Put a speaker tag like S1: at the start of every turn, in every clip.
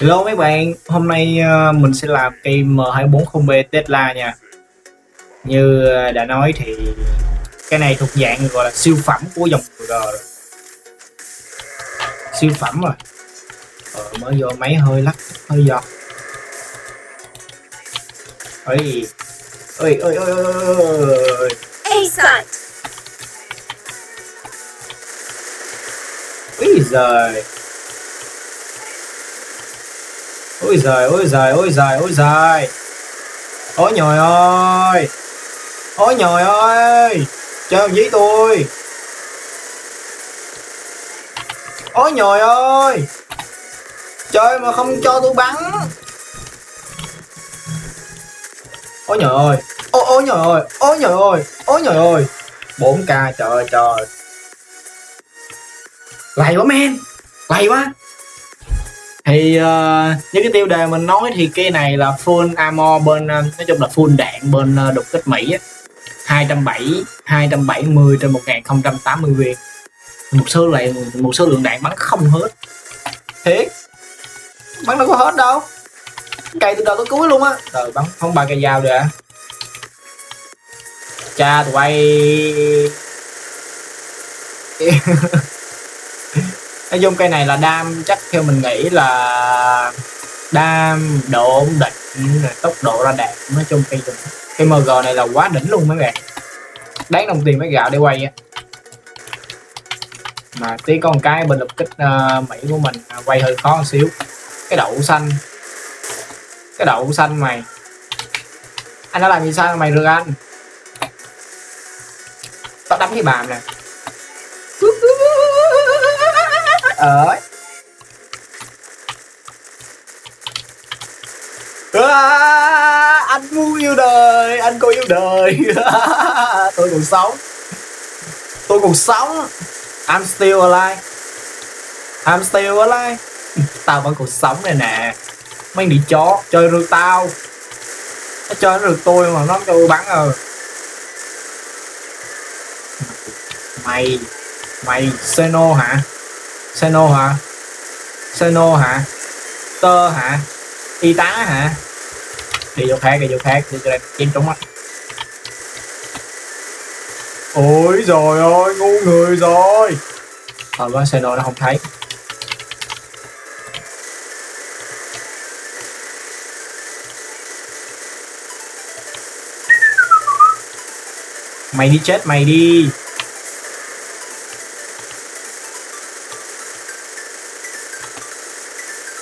S1: Hello mấy bạn, hôm nay mình sẽ làm cây M240B Tesla nha. Như đã nói thì cái này thuộc dạng gọi là siêu phẩm của dòng R rồi. Siêu phẩm rồi. Mới vô máy hơi lắc, hơi giọt. Ôi, ôi, ôi, ôi, ôi.
S2: A-Site.
S1: Ôi giời. Ôi giời, ôi giời, ôi giời, ôi giời. Ôi nhồi ơi. Ôi nhồi ơi. Chơi với tôi. Ôi nhồi ơi. Chơi mà không cho tôi bắn. Ôi trời ơi, ôi trời ơi, ôi trời ơi, ôi trời ơi, 4K, trời ơi trời, lầy quá men, lầy quá. Thì như cái tiêu đề mình nói thì cây này là full armor bên nói chung là full đạn bên đột kích Mỹ á, 270 trên 1080 viên, một số lượng đạn bắn không hết, thiệt, bắn đâu có hết đâu, cây từ đầu tới cuối luôn á, rồi bắn không ba cây dao được à. Cha tụi bay nói chung cây này là đam chắc theo mình nghĩ là đam độ ổn định tốc độ ra đạn, nói chung cây MG này là quá đỉnh luôn mấy bạn, đáng đồng tiền mấy gạo để quay á. Mà tí có một cái bên đột kích Mỹ của mình quay hơi khó một xíu. Cái đậu xanh mày, anh đã làm gì sao mày được anh, tao đấm cái bàn nè. Anh muốn yêu đời, anh có yêu đời. Tôi còn sống, tôi còn sống, I'm still alive, I'm still alive. Tao vẫn còn sống này nè. Mấy đi chó chơi rượt tao, nó chơi nó rượt tôi mà nó cho tôi bắn rồi. Mày Seno hả, Seno hả, Seno hả, tơ hả, y tá hả, đi vô khác, đi cho đây chém trúng mắt. Ôi rồi ơi, ngu người rồi. Có Seno nó không thấy. Mày đi chết mày đi.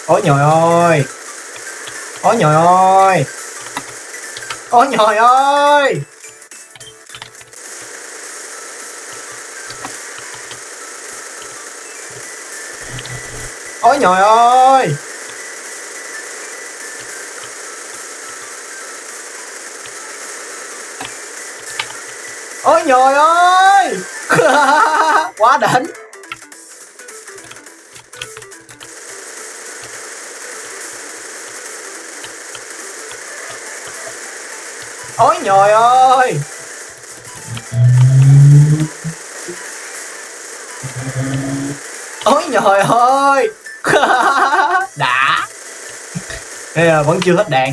S1: Ôi nhồi ơi, ôi nhồi ơi, ôi nhồi ơi, ôi nhồi ơi, ôi nhồi ơi. Quá đỉnh. Ôi nhồi ơi. Ôi nhồi ơi. Đã. Đây là vẫn chưa hết đạn.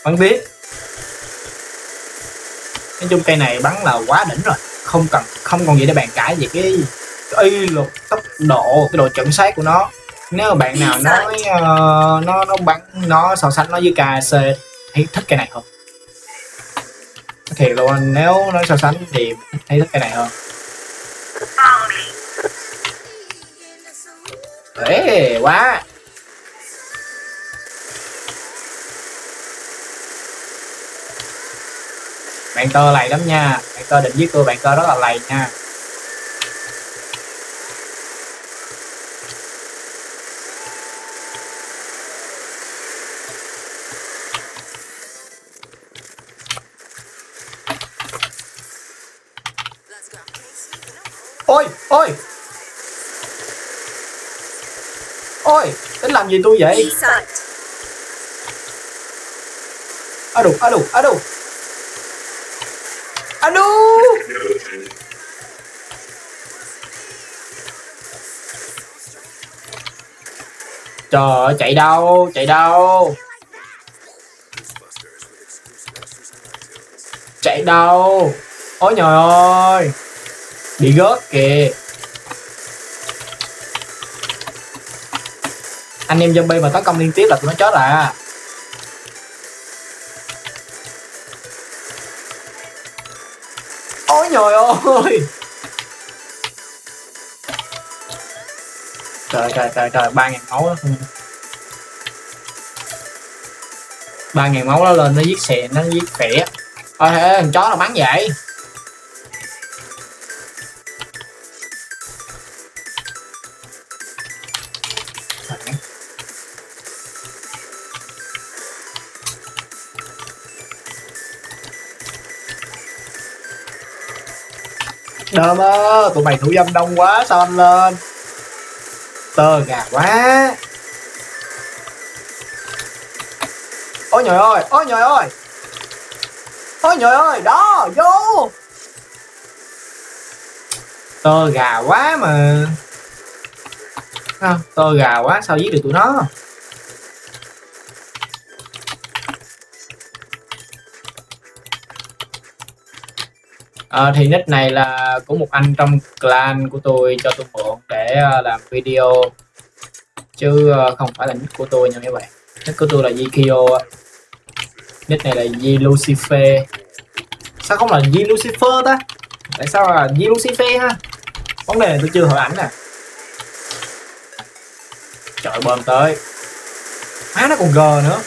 S1: Vẫn biết. Nói chung cây này bắn là quá đỉnh rồi, không còn gì để bàn cãi về cái y luật tốc độ, cái độ chuẩn xác của nó. Nếu mà bạn nào nói nó bắn, nó so sánh nó với KC thấy thích cái này hơn, thiệt luôn, nếu nó so sánh thì thấy thích cái này hơn. Ê quá. Bạn tơ lầy lắm nha, bạn tơ định giết tôi, bạn tơ rất là lầy nha. Ôi ôi ôi, tính làm gì tôi vậy? À đủ, à đủ, à đủ, à đủ. Trời ơi, chạy đâu, chạy đâu, chạy đâu. Ôi trời ơi, bị gớt kìa. Anh em zombie mà tấn công liên tiếp là tụi nó chết à. Ôi trời ơi. Trời trời trời trời, 3.000 máu đó. 3.000 máu nó lên nó giết xè, nó giết khỏe. Ôi thế thằng chó nó bắn vậy. Đơm ơ, tụi mày thủ dâm đông quá sao anh lên. Tơ gà quá. Ôi trời ơi, ôi trời ơi. Ôi trời ơi, đó, vô. Tơ gà quá mà. À, tơ gà quá sao giết được tụi nó. Thì nick này là của một anh trong clan của tôi cho tôi mượn để làm video, chứ không phải là nick của tôi nha mấy bạn. Nick của tôi là Yikio, nick này là Yi Lucifer. Sao không là Yi Lucifer ta? Tại sao là Yi Lucifer ha? Vấn đề này tôi chưa hỏi ảnh nè. Trời bơm tới. Má nó còn G nữa.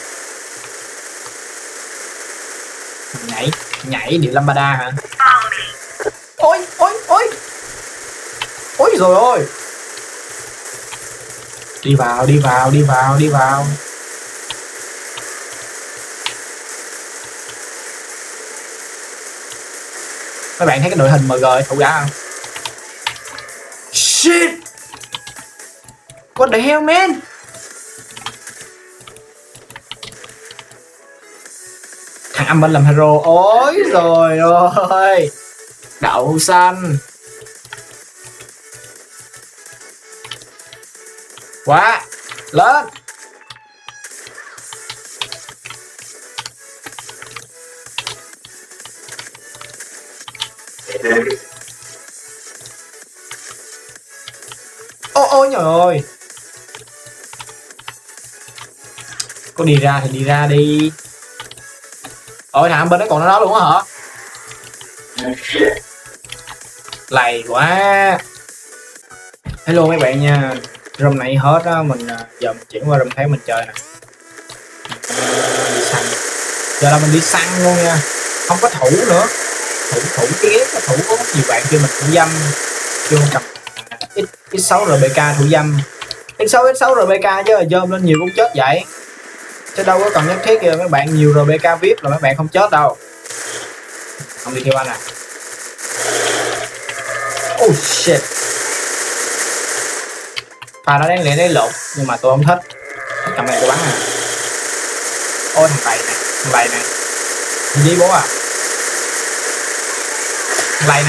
S1: Nhảy điệu lambada hả? Ôi ôi ôi. Ôi rồi ôi. Đi vào đi vào đi vào đi vào. Các bạn thấy cái đội hình MG thủ giá không? Shit. What the hell man? Thằng âm bên làm hero. Ôi rồi ôi. Đậu xanh. Quá. Lên. Ôi trời ơi. Có đi ra thì đi ra đi. Ôi thằng bên đó còn nó đó luôn á hả? Lầy quá. Hello mấy bạn nha. Room này hết á, mình giờ mình chuyển qua room khác mình chơi nè. Đi săn. Giờ là mình đi săn luôn nha. Không có thủ nữa. Thủ cái ghét thủ có nhiều bạn kêu mình thủ dâm. Kêu cầm X6 RBK thủ dâm. X6 RBK chứ là dơm lên nhiều cũng chết vậy. Chứ đâu có cần nhất thiết kìa mấy bạn, nhiều RBK VIP là mấy bạn không chết đâu. Không đi theo anh à. Oh shit. Pha nó đáng lẽ lấy lộn nhưng mà tôi không thích. Cầm này tôi bắn à. Ôi thằng lầy này đi bố à. Thằng lầy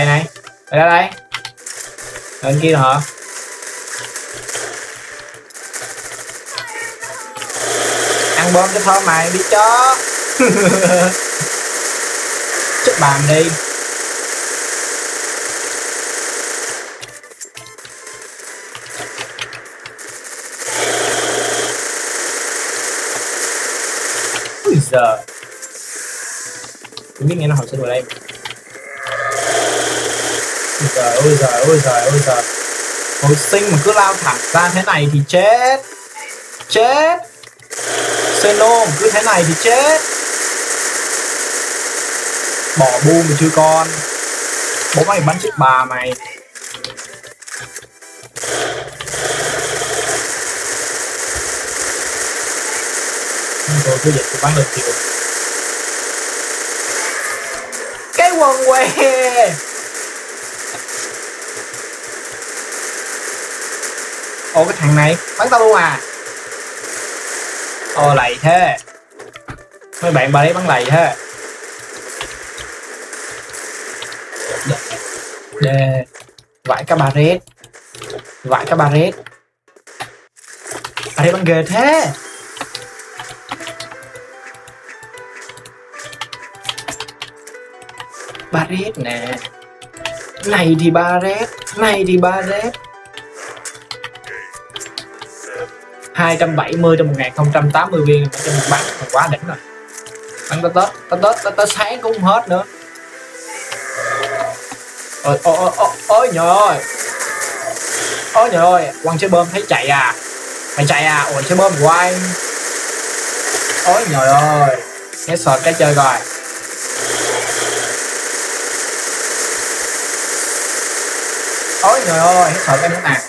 S1: này đây đây bên kia hả? Ăn bom cho thôi mày đi chó. Chết bàn đi. Ui giờ tôi biết nghe nó hồi sinh vào đây. Ôi giời. Hồi sinh mà cứ lao thẳng ra thế này thì chết. Xeno cứ thế này thì chết. Bỏ bu mà chưa con. Bố mày bắn chết bà mày. Rồi cứ vậy tôi bắn được kiểu. Cái quần què. Ô cái thằng này bắn tao luôn à. Ô lầy thế. Mấy bạn bà đấy bắn lầy thế. Đê. Vãi cái barret. ở đây bắn ghê thế. Barret nè, này thì Barret, này thì Barret. 270 trong 1080 viên cho một bắn quá đỉnh rồi. Bắn tới sáng cũng không hết nữa. Ôi nhờ ơi, ôi nhờ ơi, quăng chơi bơm thấy chạy à, mày chạy à, ôi chơi bơm quay. Ôi nhờ ơi, cái sọt cái chơi rồi. Ôi nhờ ơi, hết sọt cái nữa nè.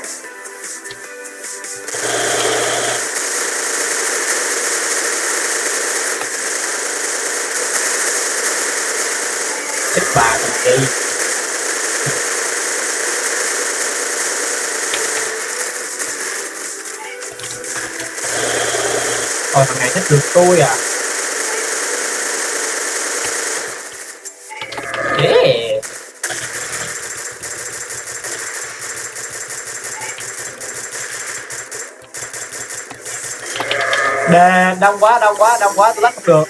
S1: Thích bà còn đi. Ôi thằng này thích được tôi à. Yeah. Đè, đông quá, tôi lách không được.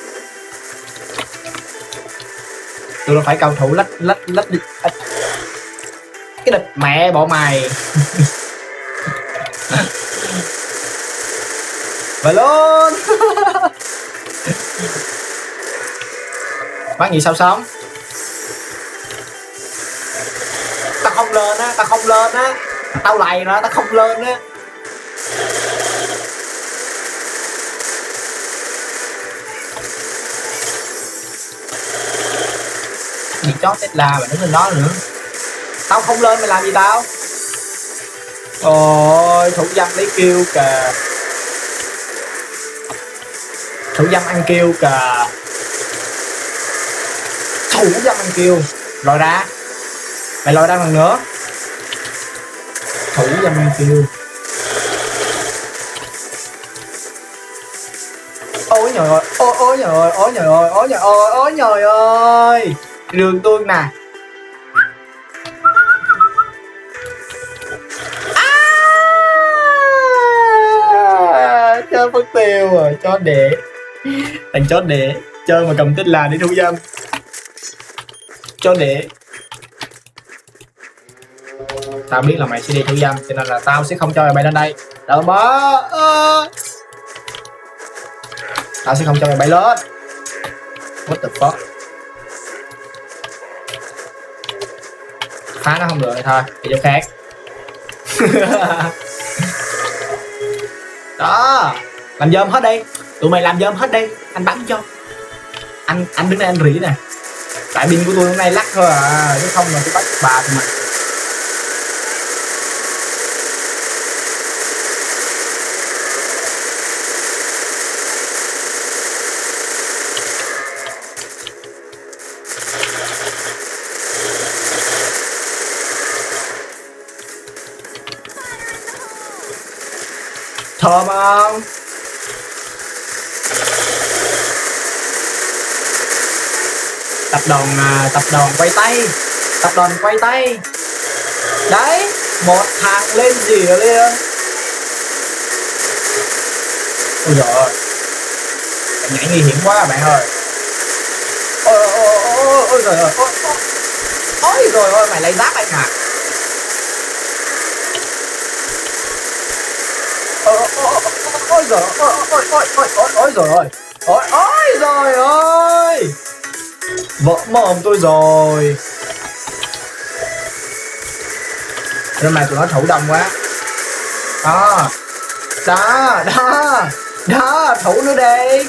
S1: Tôi đâu phải cầu thủ lách đi. Cái địch mẹ bộ mày. Về luôn. Bắn gì sao sống? Tao không lên á, tao lầy rồi, tao không lên á. Gì chót Tesla mà đứng lên đó nữa. Tao không lên mày làm gì tao? Ôi thủ dâm lấy kêu kìa. Thủ dâm ăn kêu kìa. Thủ dâm ăn kêu. Lòi ra. Mày lòi ra lần nữa. Thủ dâm ăn kêu. Ôi trời ơi, ôi trời ơi, ôi trời ơi, ôi trời ơi, ôi trời ơi. Đường tương nè. Chơi mất tiêu rồi, chó đẻ. Thằng chó đẻ chơi mà cầm tích là để thu dâm. Chó đẻ. Tao biết là mày sẽ đi thu dâm, cho nên là tao sẽ không cho mày lên đây. Đợi bó. Tao sẽ không cho mày bay lên. What the fuck. Phá nó không được thì thôi, đi chỗ khác. Đó, làm dơm hết đi. Tụi mày làm dơm hết đi, anh bắn cho. Anh đứng đây anh rỉ nè. Tại pin của tôi hôm nay lắc thôi à, chứ không là tôi bắt bà tụi mày. Thơm không? Tập đoàn quay tay. Đấy, một thằng lên gì rồi liền. Ôi giời ơi, nhảy nguy hiểm quá bạn ơi. Ôi giời ơi, ôi giời ơi, mày lấy giáp anh à? Ôi giời ơi, ôi giời ơi, ôi giời ơi, vỡ mồm tôi rồi. Nhưng mà tụi nó thủ đông quá. Đó, thủ nữa đi.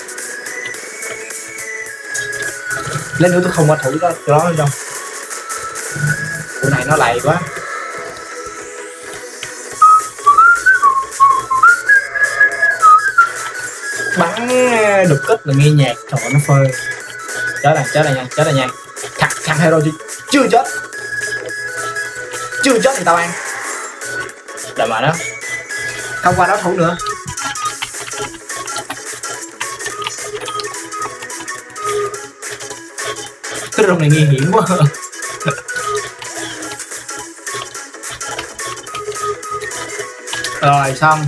S1: Lên nữa tôi không qua thủ đó, tụi nó đâu. Tụi này nó lầy quá. Bắn đục kích là nghe nhạc, trời ơi nó phơi. Chết này nha. Thằng hero chưa chết thì tao ăn. Đợi mà đó. Không qua đó thủ nữa. Cái rung này nguy hiểm quá. Rồi xong.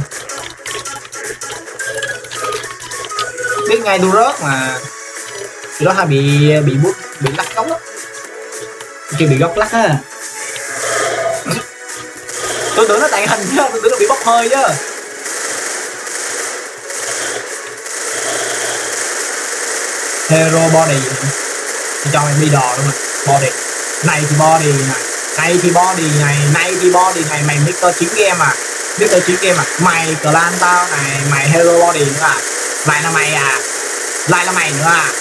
S1: Biết ngay tôi rớt mà. Thì đó hay bị lắc góc á, chưa bị góc lắc á. Tôi tưởng nó tàng hình chứ, tôi tưởng nó bị bốc hơi chứ. Hero body cho em đi đò đúng không? Body này thì body này, này thì body này, này thì body này. Mày Mr. 9 game à, Mr. 9 game à, mày clan tao này, mày hero body nữa à, lại là mày à, lại là mày nữa à.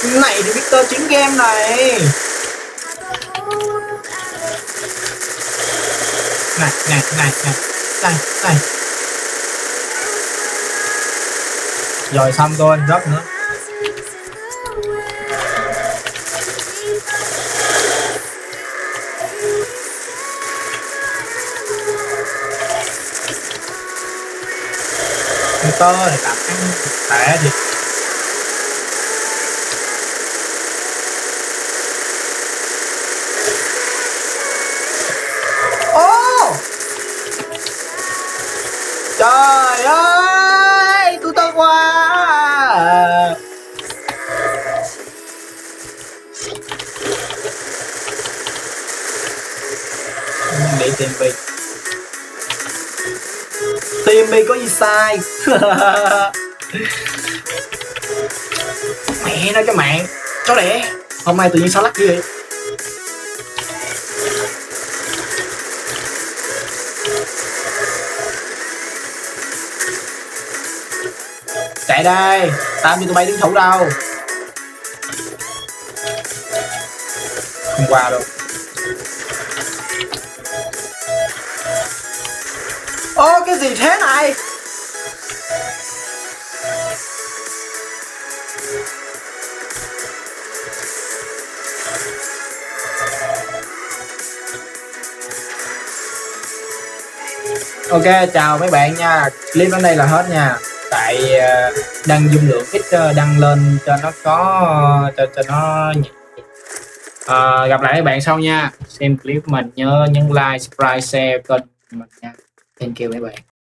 S1: Này thì Mr. 9 game này. Này. Rồi xong tôi rớt nữa. Tơ này làm ăn tệ thì trời ơi tôi tơ quá. Để tìm bi có gì sai. Mẹ nói cho mạng chó đẻ, hôm nay tự nhiên sao lắc gì vậy. Chạy đây, tao cho tụi bay đứng thủ đâu. Không qua đâu. Ô cái gì thế này. Ok chào mấy bạn nha, clip đến đây là hết nha. Tại đăng dung lượng ít, đăng lên cho nó có cho nó nhẹ. Gặp lại các bạn sau nha. Xem clip mình nhớ nhấn like, subscribe, share kênh mình nha. Thank you mấy bạn.